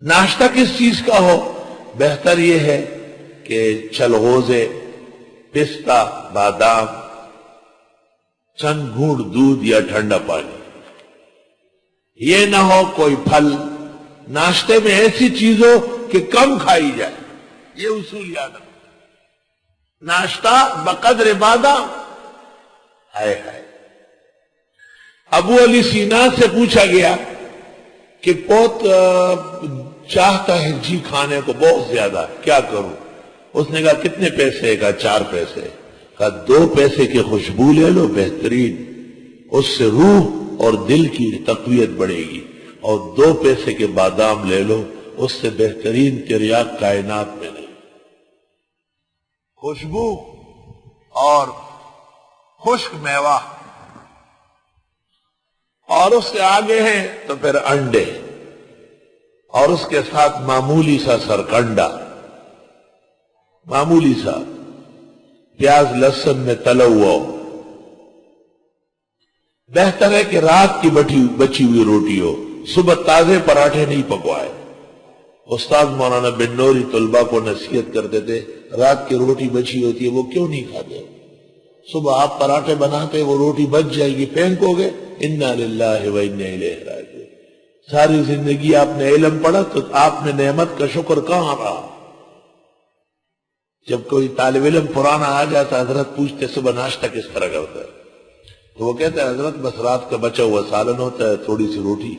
ناشتہ کس چیز کا ہو؟ بہتر یہ ہے کہ چلغوزے، پستہ، بادام، چند گھونٹ دودھ یا ٹھنڈا پانی، یہ نہ ہو کوئی پھل۔ ناشتے میں ایسی چیز ہو کہ کم کھائی جائے، یہ اصول یاد رکھو۔ ناشتہ بقدر بادام، ہائے ہائے۔ ابو علی سینا سے پوچھا گیا کہ بہت چاہتا ہے جی کھانے کو بہت زیادہ، کیا کروں؟ اس نے کہا کتنے پیسے؟ کہا 4 پیسے۔ کہا 2 پیسے کی خوشبو لے لو بہترین، اس سے روح اور دل کی تقویت بڑھے گی، اور 2 پیسے کے بادام لے لو، اس سے بہترین تریاق کائنات میں نہیں۔ خوشبو اور خشک میوہ، اور اس سے آگے ہیں تو پھر انڈے، اور اس کے ساتھ معمولی سا سرکنڈا، معمولی سا پیاز لہسن میں تلا ہوا ہو۔ بہتر ہے کہ رات کی بچی ہوئی روٹی ہو، صبح تازے پراٹھے نہیں پکوائے۔ استاد مولانا بن نوری طلبہ کو نصیحت کرتے تھے، رات کی روٹی بچی ہوتی ہے وہ کیوں نہیں کھاتے؟ صبح آپ پراٹھے بناتے، وہ روٹی بچ جائے گی، پھینکو گے، انا للہ و انا الیہ راجعون۔ ساری زندگی آپ نے علم پڑھا تو آپ میں نعمت کا شکر کہاں رہا؟ جب کوئی طالب علم پرانا آ جاتا، حضرت پوچھتے صبح ناشتہ کس طرح کرتا ہے؟ تو وہ کہتا ہے حضرت بس رات کا بچا ہوا سالن ہوتا ہے، تھوڑی سی روٹی،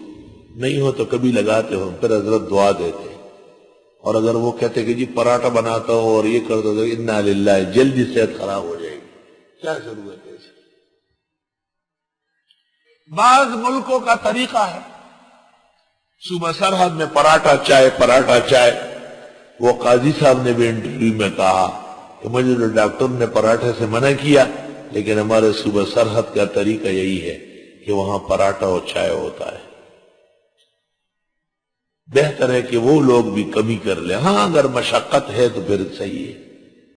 نہیں ہو تو کبھی لگاتے ہو، پھر حضرت دعا دیتے۔ اور اگر وہ کہتے کہ جی پراٹھا بناتا ہو اور یہ کرتا ہو، انا للہ، جلدی صحت خراب ہو جائے گی، کیا ضرورت ہے اس کی؟ بعض ملکوں کا طریقہ ہے صبح سرحد میں پراٹھا چائے، پراٹھا چائے۔ وہ قاضی صاحب نے بھی انٹرویو میں کہا کہ مجھے تو ڈاکٹر نے پراٹھے سے منع کیا، لیکن ہمارے صوبہ سرحد کا طریقہ یہی ہے کہ وہاں پراٹھا اور چائے ہوتا ہے۔ بہتر ہے کہ وہ لوگ بھی کمی کر لیں، ہاں اگر مشقت ہے تو پھر صحیح ہے۔